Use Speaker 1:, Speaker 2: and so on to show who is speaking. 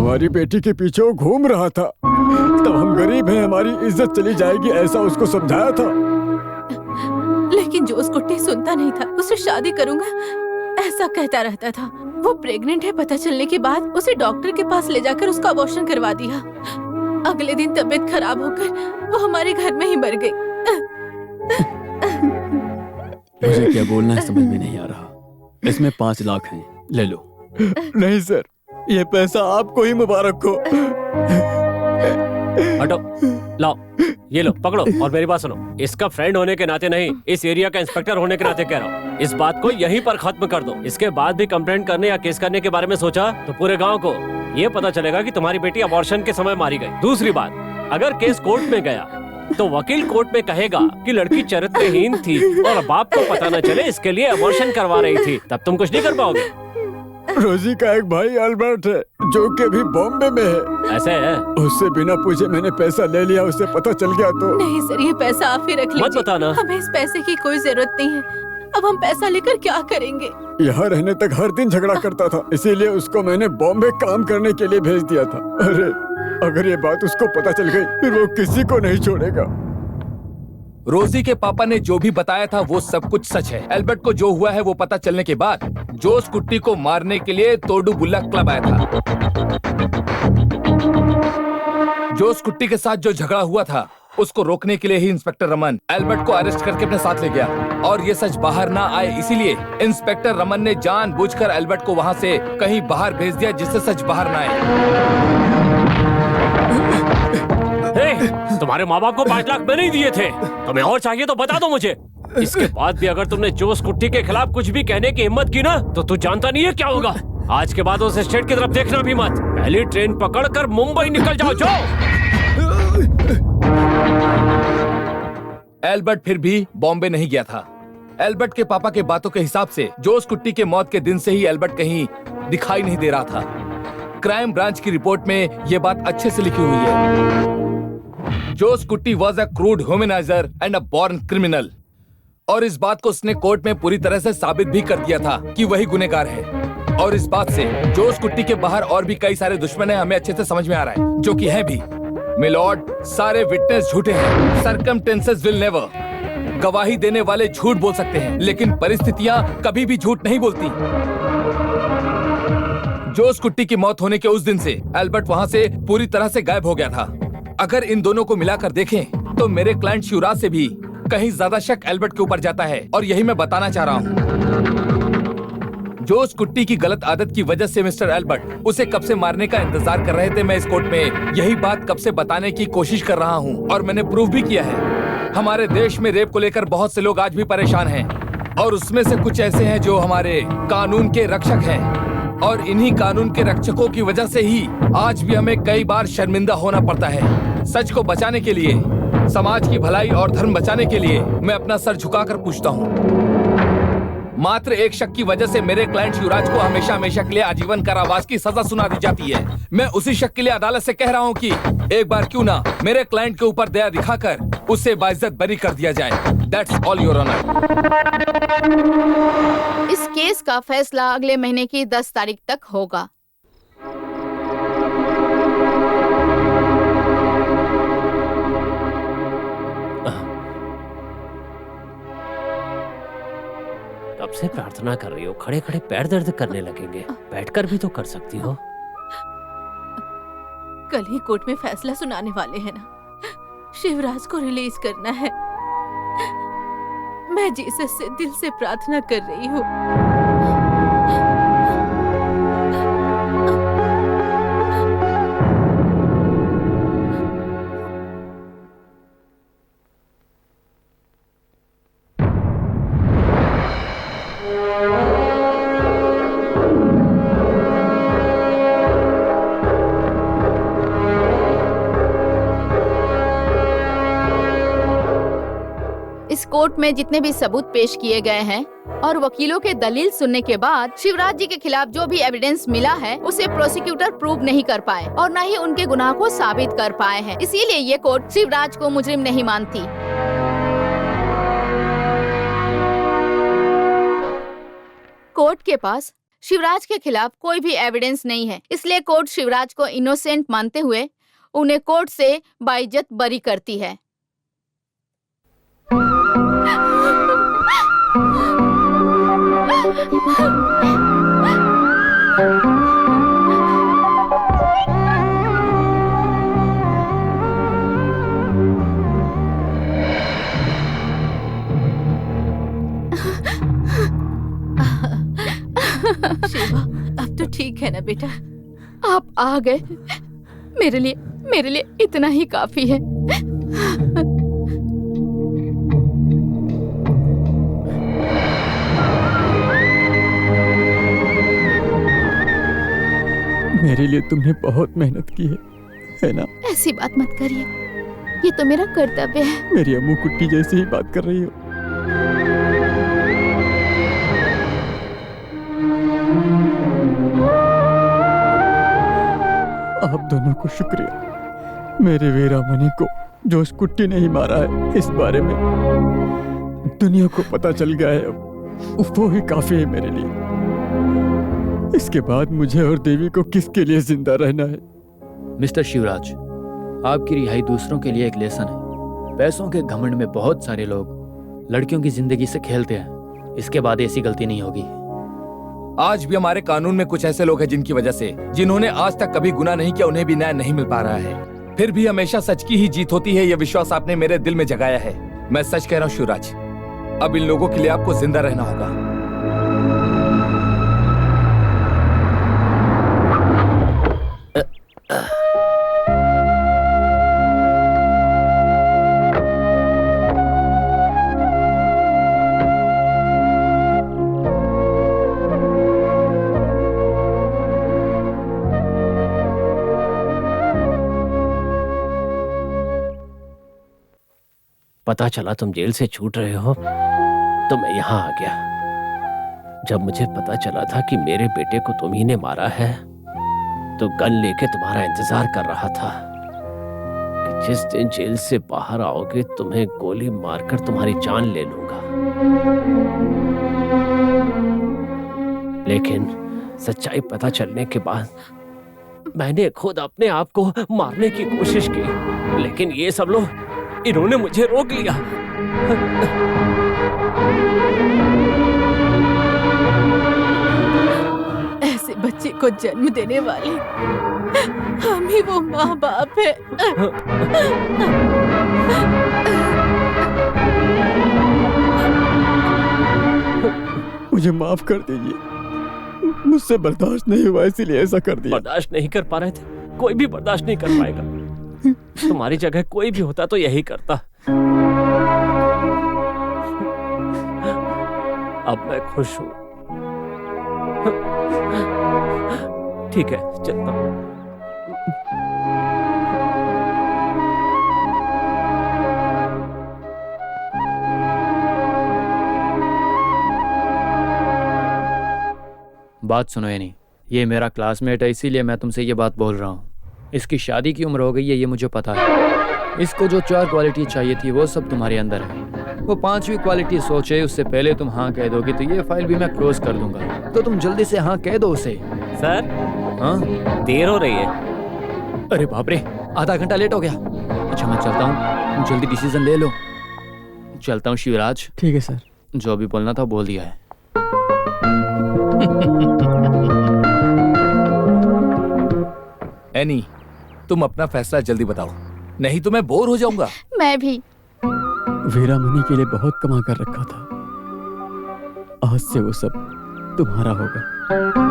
Speaker 1: हमारी बेटी के पीछे वो घूम रहा था, तब हम गरीब हैं, हमारी इज्जत चली जाएगी, ऐसा उसको समझाया था।
Speaker 2: लेकिन जोश कुट्टी सुनता नहीं था। उसे शादी करूंगा ऐसा कहता रहता था। वो प्रेग्नेंट है पता चलने के बाद उसे डॉक्टर के पास ले जाकर उसका अबॉर्शन करवा दिया। अगले दिन तबीयत खराब होकर वो हमारे घर में ही मर गई।
Speaker 3: मुझे क्या बोलना है समझ में नहीं आ रहा। इसमें 5 लाख हैं, ले लो।
Speaker 1: नहीं सर, ये पैसा आपको ही मुबारक हो।
Speaker 4: हटो, लाओ, ये लो, पकड़ो और मेरी बात सुनो। इसका फ्रेंड होने के नाते नहीं, इस एरिया का इंस्पेक्टर होने के नाते कह रहा हूँ, इस बात को यहीं पर खत्म कर दो। इसके बाद भी कंप्लेंट करने या केस करने के बारे में सोचा तो पूरे गांव को ये पता चलेगा कि तुम्हारी बेटी अबॉर्शन के समय मारी गई। दूसरी बात, अगर केस कोर्ट में गया तो वकील कोर्ट में कहेगा कि लड़की चरित्रहीन थी और बाप को पता न चले इसके लिए अबॉर्शन करवा रही थी, तब तुम कुछ नहीं कर पाओगे।
Speaker 1: रोजी का एक भाई अल्बर्ट है जो कि अभी बॉम्बे में है।
Speaker 4: ऐसे है?
Speaker 1: उससे बिना पूछे मैंने पैसा ले लिया, उसे पता चल गया तो।
Speaker 2: नहीं सर, ये पैसा आप ही रख लीजिए।
Speaker 4: मत बताना।
Speaker 2: हमें इस पैसे की कोई जरूरत नहीं है। अब हम पैसा लेकर क्या करेंगे?
Speaker 1: यहाँ रहने तक हर दिन झगड़ा करता था, इसीलिए उसको मैंने बॉम्बे काम करने के लिए भेज दिया था। अरे अगर ये बात उसको पता चल गई फिर वो किसी को नहीं छोड़ेगा।
Speaker 5: रोजी के पापा ने जो भी बताया था वो सब कुछ सच है। एल्बर्ट को जो हुआ है वो पता चलने के बाद जोश कुट्टी को मारने के लिए तोडू बुल्ला क्लब आया था। जोश कुट्टी के साथ जो झगड़ा हुआ था उसको रोकने के लिए ही इंस्पेक्टर रमन एल्बर्ट को अरेस्ट करके अपने साथ ले गया, और ये सच बाहर ना आए इसीलिए इंस्पेक्टर रमन ने जानबूझकर एल्बर्ट को वहाँ से कहीं बाहर भेज दिया जिससे सच बाहर ना आए।
Speaker 4: तुम्हारे माँ बाप को 5 लाख मैंने ही दिए थे, तुम्हें और चाहिए तो बता दो मुझे। इसके बाद भी अगर तुमने जोश कुट्टी के खिलाफ कुछ भी कहने की हिम्मत की ना तो तू जानता नहीं है क्या होगा। आज के बाद उस स्टेट की तरफ देखना भी मत। पहली ट्रेन पकड़कर मुंबई निकल जाओ।
Speaker 5: एल्बर्ट फिर भी बॉम्बे नहीं गया था। एल्बर्ट के पापा के बातों के हिसाब से जोश कुट्टी के मौत के दिन से ही एल्बर्ट कहीं दिखाई नहीं दे रहा था। क्राइम ब्रांच की रिपोर्ट में ये बात अच्छे से लिखी हुई है। Josh Kutty was a crude womaniser and a born criminal, और इस बात को उसने कोर्ट में पूरी तरह से साबित भी कर दिया था कि वही गुनहगार है। और इस बात से जोश कुट्टी के बाहर और भी कई सारे दुश्मन हैं, हमें अच्छे से समझ में आ रहा है, जो कि हैं भी। मिलॉर्ड, सारे विटनेस झूठे हैं। Circumstances will never. गवाही देने वाले झूठ बोल सकते हैं लेकिन परिस्थितियां कभी भी झूठ नहीं बोलती। जोश कुट्टी की मौत होने के उस दिन से एल्बर्ट वहां से पूरी तरह से गायब हो गया था। अगर इन दोनों को मिलाकर देखें तो मेरे क्लाइंट शिवराज से भी कहीं ज्यादा शक एल्बर्ट के ऊपर जाता है, और यही मैं बताना चाह रहा हूँ। जोश कुट्टी की गलत आदत की वजह से मिस्टर एल्बर्ट उसे कब से मारने का इंतजार कर रहे थे। मैं इस कोर्ट में यही बात कब से बताने की कोशिश कर रहा हूँ, और मैंने प्रूव भी किया है। हमारे देश में रेप को लेकर बहुत से लोग आज भी परेशान हैं, और उसमें से कुछ ऐसे हैं जो हमारे कानून के रक्षक हैं, और इन्हीं कानून के रक्षकों की वजह से ही आज भी हमें कई बार शर्मिंदा होना पड़ता है। सच को बचाने के लिए, समाज की भलाई और धर्म बचाने के लिए मैं अपना सर झुकाकर पूछता हूँ। मात्र एक शक की वजह से मेरे क्लाइंट शिवराज को हमेशा हमेशा के लिए आजीवन कारावास की सजा सुना दी जाती है। मैं उसी शक के लिए अदालत से कह रहा हूँ कि एक बार क्यों ना मेरे क्लाइंट के ऊपर दया दिखाकर उसे बाइज्जत बरी कर दिया जाए। That's all, Your Honor.
Speaker 6: इस केस का फैसला अगले महीने की 10 तारीख तक होगा।
Speaker 4: कब से प्रार्थना कर रही हो, खड़े खड़े पैर दर्द करने लगेंगे, बैठकर भी तो कर सकती हो।
Speaker 2: कल ही कोर्ट में फैसला सुनाने वाले हैं ना। शिवराज को रिलीज करना है। मैं जीसस से दिल से प्रार्थना कर रही हूँ।
Speaker 6: इस कोर्ट में जितने भी सबूत पेश किए गए हैं और वकीलों के दलील सुनने के बाद शिवराज जी के खिलाफ जो भी एविडेंस मिला है उसे प्रोसिक्यूटर प्रूव नहीं कर पाए और न ही उनके गुनाह को साबित कर पाए हैं। इसीलिए ये कोर्ट शिवराज को मुजरिम नहीं मानती। कोर्ट के पास शिवराज के खिलाफ कोई भी एविडेंस नहीं है, इसलिए कोर्ट शिवराज को इनोसेंट मानते हुए उन्हें कोर्ट से बाइज्जत बरी करती है।
Speaker 2: शिवा, अब तो ठीक है ना बेटा?
Speaker 6: आप आ गए, मेरे लिए इतना ही काफी है।
Speaker 1: मेरे लिए तुमने बहुत मेहनत की है ना?
Speaker 6: ऐसी बात मत करिए, ये तो मेरा कर्तव्य है।
Speaker 1: मेरी अम्मू कुट्टी जैसे ही बात कर रही हो। आप दोनों को शुक्रिया। मेरे वीरामणि को जोश कुट्टी नहीं मारा है, इस बारे में दुनिया को पता चल गया है। अब वो ही काफी है मेरे लिए। इसके बाद मुझे और देवी को किसके लिए जिंदा रहना है?
Speaker 3: मिस्टर शिवराज, आपकी रिहाई दूसरों के लिए एक लेसन है। पैसों के घमंड में बहुत सारे लोग लड़कियों की जिंदगी से खेलते हैं। इसके बाद ऐसी गलती नहीं होगी।
Speaker 5: आज भी हमारे कानून में कुछ ऐसे लोग हैं जिनकी वजह से, जिन्होंने आज तक कभी गुनाह नहीं किया, उन्हें भी न्याय नहीं मिल पा रहा है। फिर भी हमेशा सच की ही जीत होती है, यह विश्वास आपने मेरे दिल में जगाया है। मैं सच कह रहा हूँ शिवराज, अब इन लोगों के लिए आपको जिंदा रहना होगा।
Speaker 4: पता चला तुम जेल से छूट रहे हो तो मैं यहाँ आ गया। जब मुझे पता चला था कि मेरे बेटे को तुम ही ने मारा है तो गन लेके तुम्हारा इंतजार कर रहा था कि जिस दिन जेल से बाहर आओगे तुम्हें गोली मारकर तुम्हारी जान ले लूंगा। लेकिन सच्चाई पता चलने के बाद मैंने खुद अपने आप को मारने की कोशिश की, लेकिन ये सब लोग, इन्होंने मुझे रोक लिया।
Speaker 2: ऐसे बच्चे को जन्म देने वाले हम ही वो माँ बाप है।
Speaker 1: मुझे माफ कर दीजिए, मुझसे बर्दाश्त नहीं हुआ इसीलिए ऐसा कर दिया।
Speaker 4: बर्दाश्त नहीं कर पा रहे थे, कोई भी बर्दाश्त नहीं कर पाएगा। तुम्हारी जगह कोई भी होता तो यही करता। अब मैं खुश हूं। ठीक है, चलता हूं।
Speaker 3: बात सुनो यानी, ये मेरा क्लासमेट है, इसीलिए मैं तुमसे ये बात बोल रहा हूँ। इसकी शादी की उम्र हो गई है, ये मुझे पता है। इसको जो 4 क्वालिटी चाहिए थी वो सब तुम्हारे अंदर है। वो 5वीं क्वालिटी सोचे उससे पहले तुम हाँ कह दोगे तो ये फाइल भी मैं क्लोज कर दूंगा। तो तुम जल्दी से हाँ कह दो उसे।
Speaker 4: सर,
Speaker 3: हाँ
Speaker 4: देर हो रही है।
Speaker 3: अरे बाप रे, आधा घंटा लेट हो गया। अच्छा मैं चलता हूँ, तुम जल्दी डिसीजन ले लो। चलता हूँ शिवराज।
Speaker 1: ठीक है सर।
Speaker 3: जो भी बोलना था बोल दिया है।
Speaker 5: एनी, तुम अपना फैसला जल्दी बताओ, नहीं तो मैं बोर हो जाऊंगा।
Speaker 6: मैं भी।
Speaker 1: वीरामणि के लिए बहुत कमा कर रखा था, आज से वो सब तुम्हारा होगा।